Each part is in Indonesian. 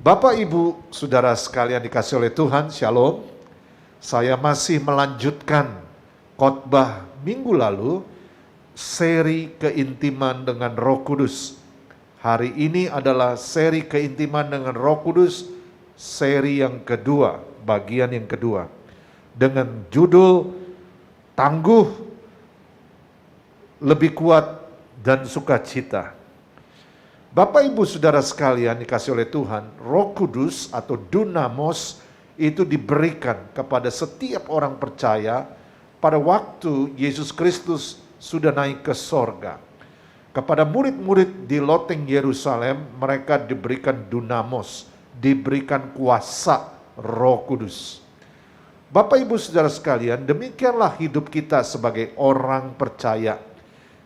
Bapak, Ibu, Saudara sekalian dikasih oleh Tuhan, Shalom. Saya masih melanjutkan khotbah minggu lalu, seri keintiman dengan Roh Kudus. Hari ini adalah seri keintiman dengan Roh Kudus, seri yang kedua, bagian yang kedua. Dengan judul Tangguh, Lebih Kuat, dan Sukacita. Bapak, Ibu, Saudara sekalian dikasih oleh Tuhan, Roh Kudus atau Dunamos itu diberikan kepada setiap orang percaya pada waktu Yesus Kristus sudah naik ke sorga. Kepada murid-murid di loteng Yerusalem, mereka diberikan Dunamos, diberikan kuasa Roh Kudus. Bapak, Ibu, Saudara sekalian, demikianlah hidup kita sebagai orang percaya.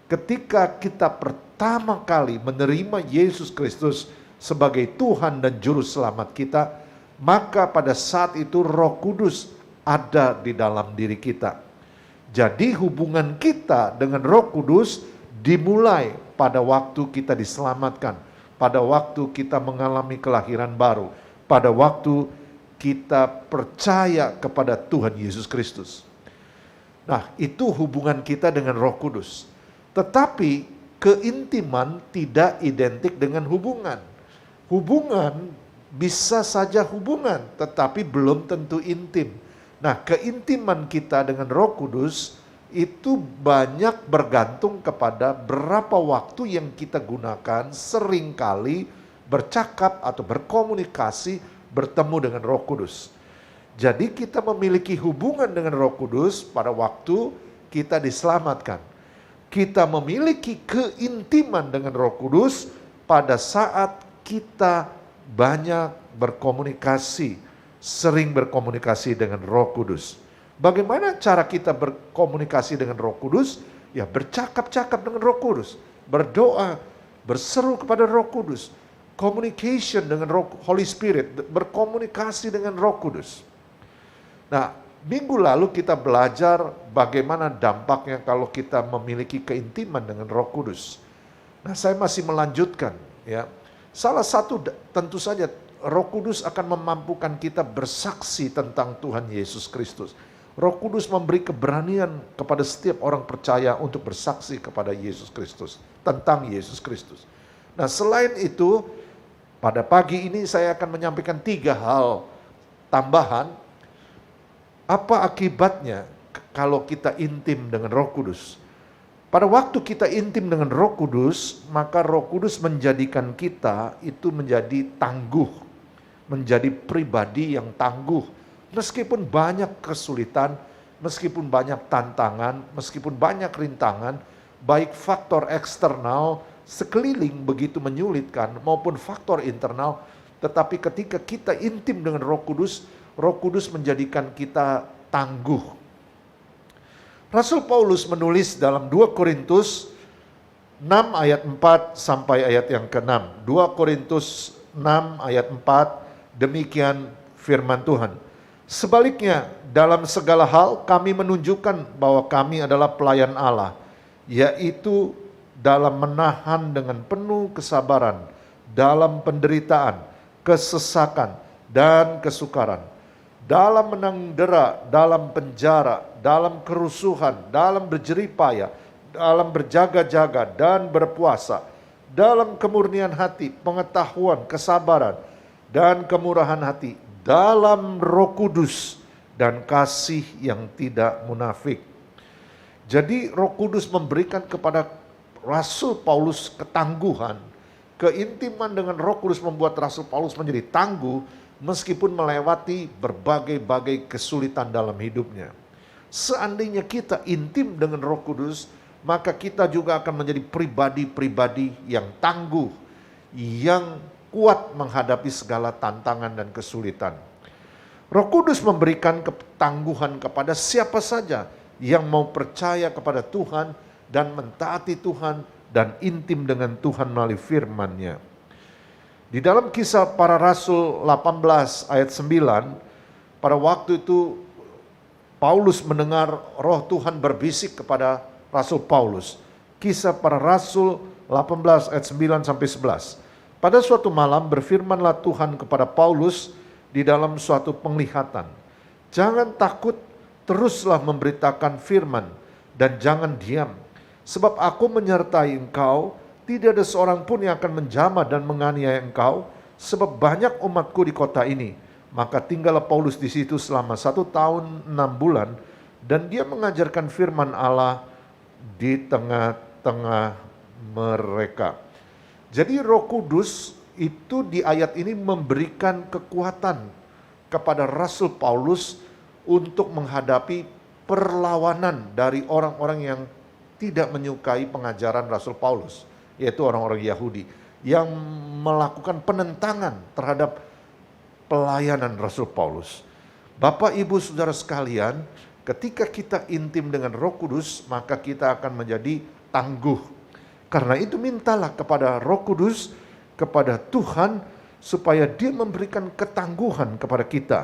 Ketika kita pertama kali menerima Yesus Kristus sebagai Tuhan dan Juru Selamat kita, maka pada saat itu Roh Kudus ada di dalam diri kita. Jadi hubungan kita dengan Roh Kudus dimulai pada waktu kita diselamatkan, pada waktu kita mengalami kelahiran baru, pada waktu kita percaya kepada Tuhan Yesus Kristus. Nah, itu hubungan kita dengan Roh Kudus. Tetapi keintiman tidak identik dengan hubungan. Hubungan bisa saja hubungan, tetapi belum tentu intim. Nah, keintiman kita dengan Roh Kudus itu banyak bergantung kepada berapa waktu yang kita gunakan seringkali bercakap atau berkomunikasi, bertemu dengan Roh Kudus. Jadi kita memiliki hubungan dengan Roh Kudus pada waktu kita diselamatkan. Kita memiliki keintiman dengan Roh Kudus pada saat kita banyak berkomunikasi, sering berkomunikasi dengan Roh Kudus. Bagaimana cara kita berkomunikasi dengan Roh Kudus? Ya, bercakap-cakap dengan Roh Kudus, berdoa, berseru kepada Roh Kudus, communication dengan Holy Spirit, berkomunikasi dengan Roh Kudus. Nah, minggu lalu kita belajar bagaimana dampaknya kalau kita memiliki keintiman dengan Roh Kudus. Nah, saya masih melanjutkan ya. Salah satu tentu saja Roh Kudus akan memampukan kita bersaksi tentang Tuhan Yesus Kristus. Roh Kudus memberi keberanian kepada setiap orang percaya untuk bersaksi kepada Yesus Kristus, tentang Yesus Kristus. Nah, selain itu, pada pagi ini saya akan menyampaikan 3 hal tambahan. Apa akibatnya kalau kita intim dengan Roh Kudus? Pada waktu kita intim dengan Roh Kudus, maka Roh Kudus menjadikan kita itu menjadi tangguh, menjadi pribadi yang tangguh. Meskipun banyak kesulitan, meskipun banyak tantangan, meskipun banyak rintangan, baik faktor eksternal sekeliling begitu menyulitkan maupun faktor internal, tetapi ketika kita intim dengan Roh Kudus menjadikan kita tangguh. Rasul Paulus menulis dalam 2 Korintus 6 ayat 4 sampai ayat yang ke-6. 2 Korintus 6 ayat 4, demikian firman Tuhan. Sebaliknya, dalam segala hal kami menunjukkan bahwa kami adalah pelayan Allah, yaitu dalam menahan dengan penuh kesabaran, dalam penderitaan, kesesakan, dan kesukaran, dalam menanggung dera, dalam penjara, dalam kerusuhan, dalam berjeripaya, dalam berjaga-jaga dan berpuasa, dalam kemurnian hati, pengetahuan, kesabaran, dan kemurahan hati, dalam Roh Kudus dan kasih yang tidak munafik. Jadi Roh Kudus memberikan kepada Rasul Paulus ketangguhan. Keintiman dengan Roh Kudus membuat Rasul Paulus menjadi tangguh meskipun melewati berbagai-bagai kesulitan dalam hidupnya. Seandainya kita intim dengan Roh Kudus, maka kita juga akan menjadi pribadi-pribadi yang tangguh, yang kuat menghadapi segala tantangan dan kesulitan. Roh Kudus memberikan ketangguhan kepada siapa saja yang mau percaya kepada Tuhan dan mentaati Tuhan dan intim dengan Tuhan melalui firman-Nya. Di dalam Kisah Para Rasul 18 ayat 9, pada waktu itu Paulus mendengar Roh Tuhan berbisik kepada Rasul Paulus. Kisah Para Rasul 18 ayat 9 sampai 11. Pada suatu malam berfirmanlah Tuhan kepada Paulus di dalam suatu penglihatan. Jangan takut, teruslah memberitakan firman dan jangan diam. Sebab aku menyertai engkau, tidak ada seorang pun yang akan menjamah dan menganiaya engkau, sebab banyak umatku di kota ini. Maka tinggallah Paulus di situ selama 1 tahun 6 bulan, dan dia mengajarkan firman Allah di tengah-tengah mereka. Jadi Roh Kudus itu di ayat ini memberikan kekuatan kepada Rasul Paulus untuk menghadapi perlawanan dari orang-orang yang tidak menyukai pengajaran Rasul Paulus, yaitu orang-orang Yahudi yang melakukan penentangan terhadap pelayanan Rasul Paulus. Bapak, Ibu, Saudara sekalian, ketika kita intim dengan Roh Kudus, maka kita akan menjadi tangguh. Karena itu mintalah kepada Roh Kudus, kepada Tuhan, supaya Dia memberikan ketangguhan kepada kita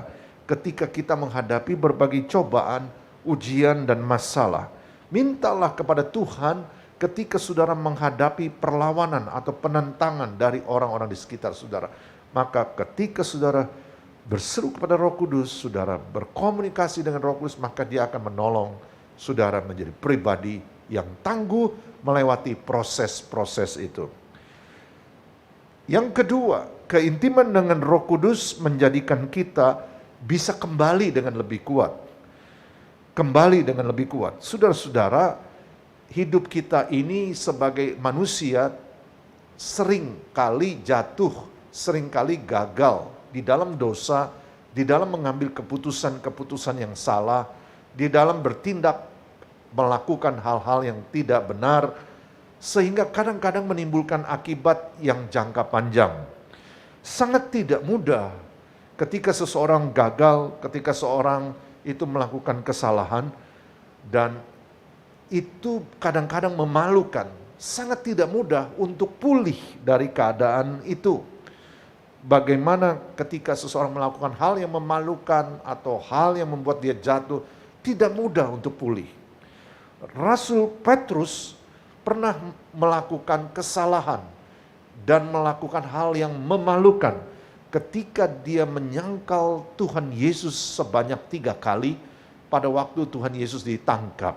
ketika kita menghadapi berbagai cobaan, ujian, dan masalah. Mintalah kepada Tuhan ketika saudara menghadapi perlawanan atau penentangan dari orang-orang di sekitar saudara. Maka ketika saudara berseru kepada Roh Kudus, saudara berkomunikasi dengan Roh Kudus, maka Dia akan menolong saudara menjadi pribadi yang tangguh melewati proses-proses itu. Yang kedua, keintiman dengan Roh Kudus menjadikan kita bisa kembali dengan lebih kuat. Kembali dengan lebih kuat. Saudara-saudara, hidup kita ini sebagai manusia sering kali jatuh, sering kali gagal di dalam dosa, di dalam mengambil keputusan-keputusan yang salah, di dalam bertindak melakukan hal-hal yang tidak benar, sehingga kadang-kadang menimbulkan akibat yang jangka panjang. Sangat tidak mudah ketika seseorang gagal, ketika seorang itu melakukan kesalahan, dan itu kadang-kadang memalukan. Sangat tidak mudah untuk pulih dari keadaan itu. Bagaimana ketika seseorang melakukan hal yang memalukan atau hal yang membuat dia jatuh, tidak mudah untuk pulih. Rasul Petrus pernah melakukan kesalahan dan melakukan hal yang memalukan ketika dia menyangkal Tuhan Yesus sebanyak 3 kali pada waktu Tuhan Yesus ditangkap.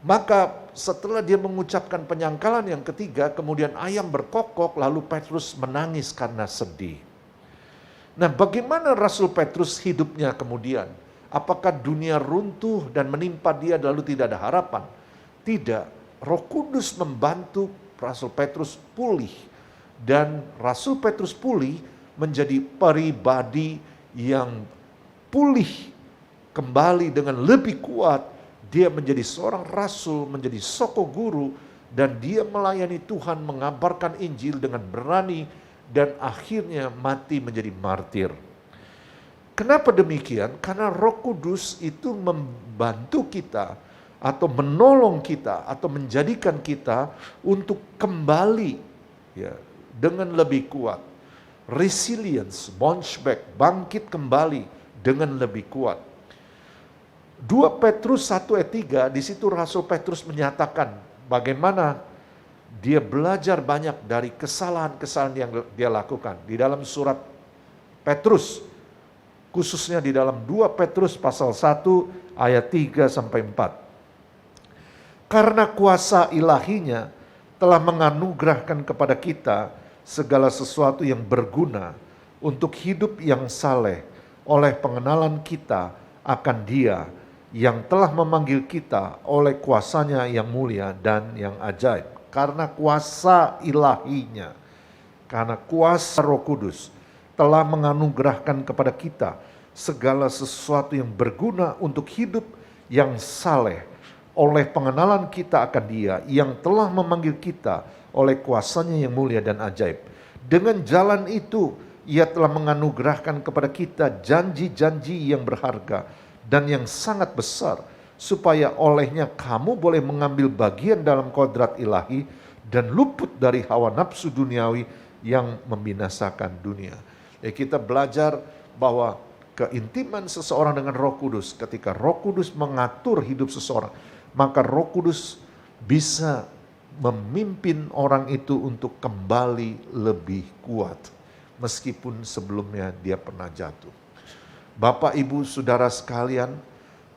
Maka setelah dia mengucapkan penyangkalan yang ketiga, kemudian ayam berkokok, lalu Petrus menangis karena sedih. Nah, bagaimana Rasul Petrus hidupnya kemudian? Apakah dunia runtuh dan menimpa dia lalu tidak ada harapan? Tidak. Roh Kudus membantu Rasul Petrus pulih. Dan Rasul Petrus pulih menjadi pribadi yang pulih kembali dengan lebih kuat. Dia menjadi seorang rasul, menjadi soko guru, dan dia melayani Tuhan, mengabarkan Injil dengan berani, dan akhirnya mati menjadi martir. Kenapa demikian? Karena Roh Kudus itu membantu kita atau menolong kita atau menjadikan kita untuk kembali ya dengan lebih kuat. Resilience, bounce back, bangkit kembali dengan lebih kuat. 2 Petrus 1 ayat 3, di situ Rasul Petrus menyatakan bagaimana dia belajar banyak dari kesalahan-kesalahan yang dia lakukan. Di dalam surat Petrus, khususnya di dalam 2 Petrus pasal 1 ayat 3 sampai 4. Karena kuasa ilahinya telah menganugerahkan kepada kita segala sesuatu yang berguna untuk hidup yang saleh oleh pengenalan kita akan Dia yang telah memanggil kita oleh kuasanya yang mulia dan yang ajaib. Karena kuasa ilahinya, karena kuasa Roh Kudus telah menganugerahkan kepada kita segala sesuatu yang berguna untuk hidup yang saleh oleh pengenalan kita akan Dia yang telah memanggil kita oleh kuasanya yang mulia dan ajaib. Dengan jalan itu Ia telah menganugerahkan kepada kita janji-janji yang berharga dan yang sangat besar, supaya olehnya kamu boleh mengambil bagian dalam kodrat ilahi dan luput dari hawa nafsu duniawi yang membinasakan dunia. Ya, kita belajar bahwa keintiman seseorang dengan Roh Kudus, ketika Roh Kudus mengatur hidup seseorang, maka Roh Kudus bisa memimpin orang itu untuk kembali lebih kuat. Meskipun sebelumnya dia pernah jatuh. Bapak, Ibu, Saudara sekalian,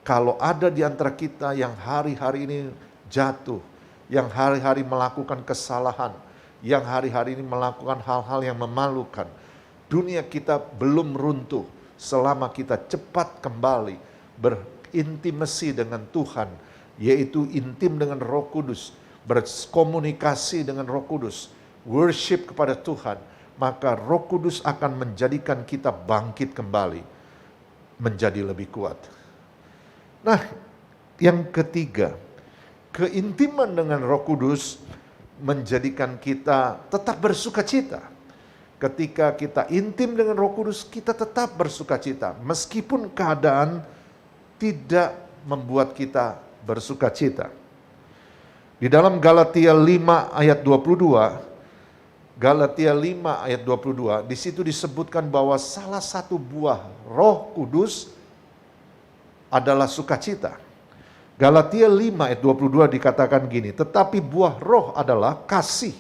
kalau ada di antara kita yang hari-hari ini jatuh, yang hari-hari melakukan kesalahan, yang hari-hari ini melakukan hal-hal yang memalukan, dunia kita belum runtuh selama kita cepat kembali berintimasi dengan Tuhan, yaitu intim dengan Roh Kudus, berkomunikasi dengan Roh Kudus, worship kepada Tuhan, maka Roh Kudus akan menjadikan kita bangkit kembali, menjadi lebih kuat. Nah, yang ketiga, keintiman dengan Roh Kudus menjadikan kita tetap bersuka cita. Ketika kita intim dengan Roh Kudus, kita tetap bersuka cita, meskipun keadaan tidak membuat kita bersuka cita. Di dalam Galatia 5 ayat 22, Galatia 5 ayat 22, di situ disebutkan bahwa salah satu buah Roh Kudus adalah sukacita. Galatia 5 ayat 22 dikatakan gini, tetapi buah roh adalah kasih.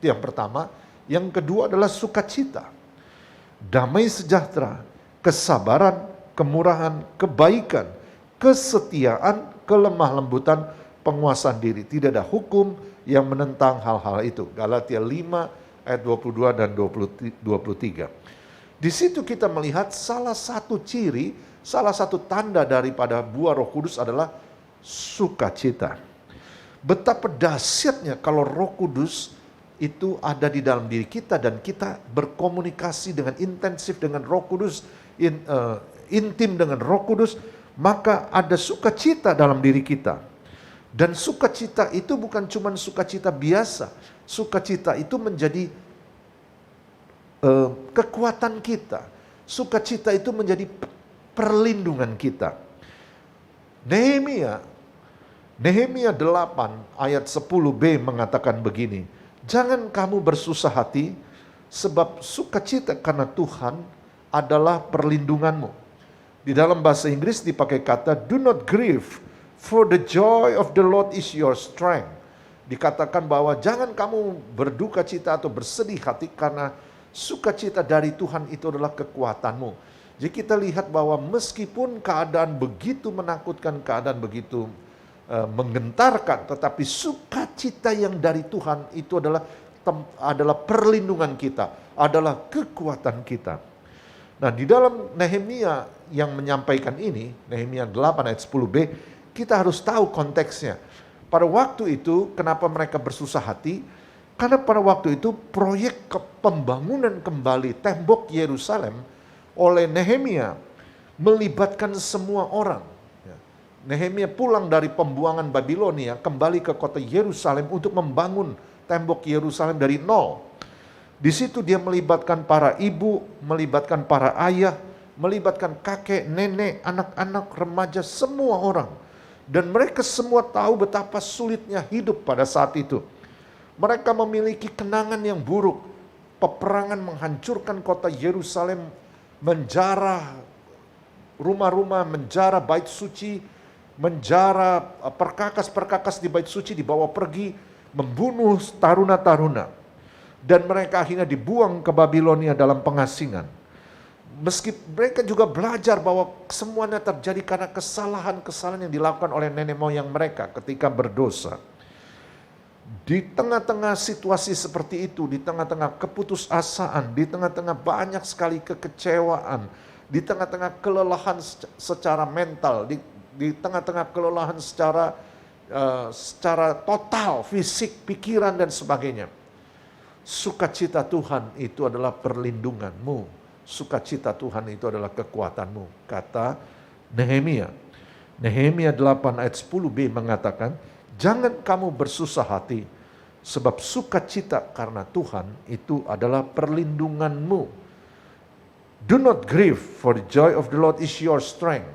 Itu yang pertama. Yang kedua adalah sukacita, damai sejahtera, kesabaran, kemurahan, kebaikan, kesetiaan, kelemah lembutan, penguasaan diri. Tidak ada hukum yang menentang hal-hal itu. Galatia 5 ayat 22 dan 23. Di situ kita melihat salah satu ciri, salah satu tanda daripada buah Roh Kudus adalah sukacita. Betapa dahsyatnya kalau Roh Kudus itu ada di dalam diri kita dan kita berkomunikasi dengan intensif dengan Roh Kudus, intim dengan Roh Kudus, maka ada sukacita dalam diri kita. Dan sukacita itu bukan cuma sukacita biasa, sukacita itu menjadi kekuatan kita. Sukacita itu menjadi perlindungan kita. Nehemia 8 ayat 10b mengatakan begini, jangan kamu bersusah hati, sebab sukacita karena Tuhan adalah perlindunganmu. Di dalam bahasa Inggris dipakai kata, do not grieve, for the joy of the Lord is your strength. Dikatakan bahwa jangan kamu berduka cita atau bersedih hati, karena sukacita dari Tuhan itu adalah kekuatanmu. Jadi kita lihat bahwa meskipun keadaan begitu menakutkan, keadaan begitu menggentarkan, tetapi sukacita yang dari Tuhan itu adalah perlindungan kita, adalah kekuatan kita. Nah, di dalam Nehemia yang menyampaikan ini, Nehemia 8 ayat 10b, kita harus tahu konteksnya. Pada waktu itu, kenapa mereka bersusah hati? Karena pada waktu itu proyek pembangunan kembali tembok Yerusalem oleh Nehemia melibatkan semua orang. Nehemia pulang dari pembuangan Babilonia kembali ke kota Yerusalem untuk membangun tembok Yerusalem dari nol. Di situ dia melibatkan para ibu, melibatkan para ayah, melibatkan kakek, nenek, anak-anak, remaja, semua orang. Dan mereka semua tahu betapa sulitnya hidup pada saat itu. Mereka memiliki kenangan yang buruk. Peperangan menghancurkan kota Yerusalem, menjarah rumah-rumah, menjarah bait suci, menjara perkakas-perkakas di bait suci, dibawa pergi, membunuh taruna-taruna. Dan mereka akhirnya dibuang ke Babilonia dalam pengasingan. Meski mereka juga belajar bahwa semuanya terjadi karena kesalahan-kesalahan yang dilakukan oleh nenek moyang mereka ketika berdosa. Di tengah-tengah situasi seperti itu, di tengah-tengah keputusasaan, di tengah-tengah banyak sekali kekecewaan, di tengah-tengah kelelahan secara mental, di tengah-tengah kelelahan secara total, fisik, pikiran, dan sebagainya. Sukacita Tuhan itu adalah perlindunganmu. Sukacita Tuhan itu adalah kekuatanmu, kata Nehemia. Nehemia 8 ayat 10b mengatakan, jangan kamu bersusah hati, sebab sukacita karena Tuhan itu adalah perlindunganmu. Do not grieve, for the joy of the Lord is your strength.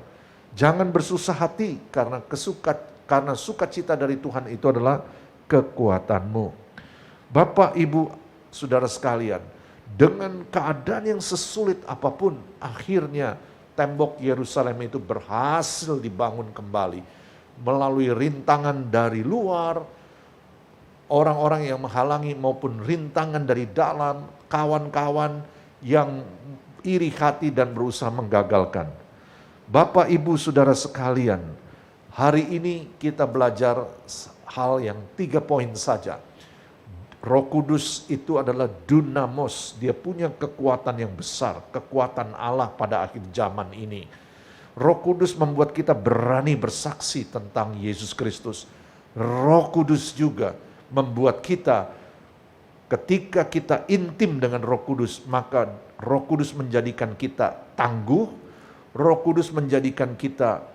Jangan bersusah hati karena sukacita dari Tuhan itu adalah kekuatanmu. Bapak, Ibu, Saudara sekalian, dengan keadaan yang sesulit apapun, akhirnya tembok Yerusalem itu berhasil dibangun kembali melalui rintangan dari luar, orang-orang yang menghalangi maupun rintangan dari dalam, kawan-kawan yang iri hati dan berusaha menggagalkan. Bapak, Ibu, Saudara sekalian, hari ini kita belajar hal yang 3 poin saja. Roh Kudus itu adalah dunamos, dia punya kekuatan yang besar, kekuatan Allah pada akhir zaman ini. Roh Kudus membuat kita berani bersaksi tentang Yesus Kristus. Roh Kudus juga membuat kita, ketika kita intim dengan Roh Kudus, maka Roh Kudus menjadikan kita tangguh, Roh Kudus menjadikan kita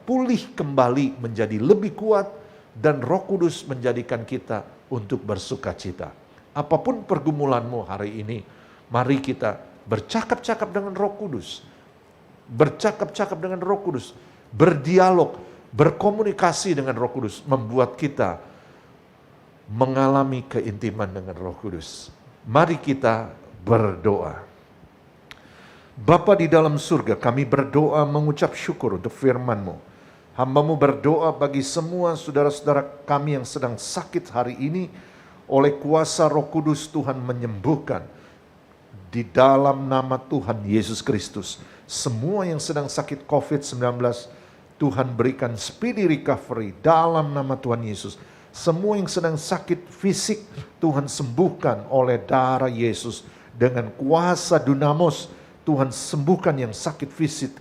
pulih kembali menjadi lebih kuat, dan Roh Kudus menjadikan kita untuk bersuka cita. Apapun pergumulanmu hari ini, mari kita bercakap-cakap dengan Roh Kudus. Bercakap-cakap dengan Roh Kudus, berdialog, berkomunikasi dengan Roh Kudus, membuat kita mengalami keintiman dengan Roh Kudus. Mari kita berdoa. Bapa di dalam surga, kami berdoa mengucap syukur untuk firman-Mu. Hamba-Mu berdoa bagi semua saudara-saudara kami yang sedang sakit hari ini, oleh kuasa Roh Kudus Tuhan menyembuhkan. Di dalam nama Tuhan Yesus Kristus, semua yang sedang sakit COVID-19, Tuhan berikan speedy recovery dalam nama Tuhan Yesus. Semua yang sedang sakit fisik, Tuhan sembuhkan oleh darah Yesus. Dengan kuasa dunamos, Tuhan sembuhkan yang sakit fisik,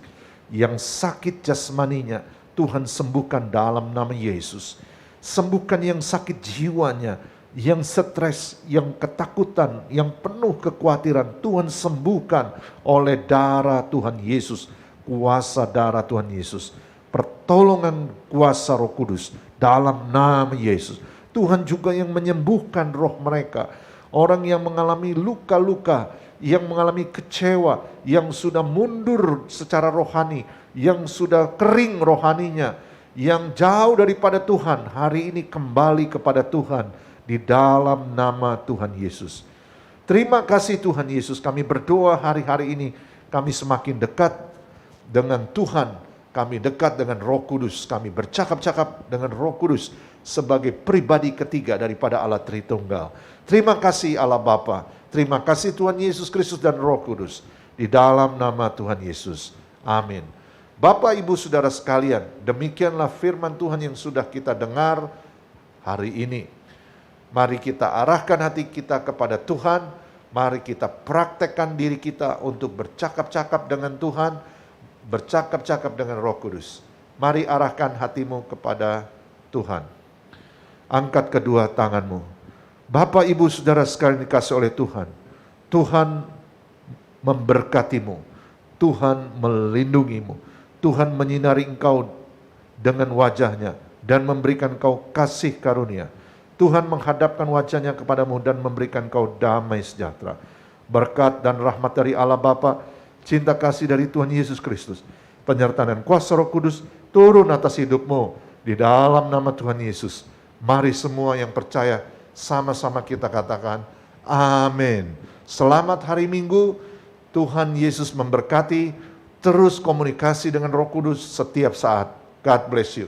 yang sakit jasmaninya, Tuhan sembuhkan dalam nama Yesus. Sembuhkan yang sakit jiwanya, yang stres, yang ketakutan, yang penuh kekhawatiran, Tuhan sembuhkan oleh darah Tuhan Yesus, kuasa darah Tuhan Yesus. Pertolongan kuasa Roh Kudus dalam nama Yesus. Tuhan juga yang menyembuhkan roh mereka. Orang yang mengalami luka-luka, yang mengalami kecewa, yang sudah mundur secara rohani, yang sudah kering rohaninya, yang jauh daripada Tuhan, hari ini kembali kepada Tuhan di dalam nama Tuhan Yesus. Terima kasih Tuhan Yesus, kami berdoa hari-hari ini kami semakin dekat dengan Tuhan, kami dekat dengan Roh Kudus, kami bercakap-cakap dengan Roh Kudus sebagai pribadi ketiga daripada Allah Tritunggal. Terima kasih Allah Bapa, terima kasih Tuhan Yesus Kristus dan Roh Kudus, di dalam nama Tuhan Yesus. Amin. Bapak, Ibu, Saudara sekalian, demikianlah firman Tuhan yang sudah kita dengar hari ini. Mari kita arahkan hati kita kepada Tuhan, mari kita praktekkan diri kita untuk bercakap-cakap dengan Tuhan, bercakap-cakap dengan Roh Kudus. Mari arahkan hatimu kepada Tuhan. Angkat kedua tanganmu. Bapak, Ibu, Saudara sekalian dikasih oleh Tuhan, Tuhan memberkatimu, Tuhan melindungimu, Tuhan menyinari engkau dengan wajahnya dan memberikan engkau kasih karunia. Tuhan menghadapkan wajahnya kepadamu dan memberikan engkau damai sejahtera. Berkat dan rahmat dari Allah Bapa, cinta kasih dari Tuhan Yesus Kristus, penyertaan dan kuasa Roh Kudus turun atas hidupmu di dalam nama Tuhan Yesus. Mari semua yang percaya sama-sama kita katakan amin. Selamat hari Minggu, Tuhan Yesus memberkati. Terus komunikasi dengan Roh Kudus setiap saat. God bless you.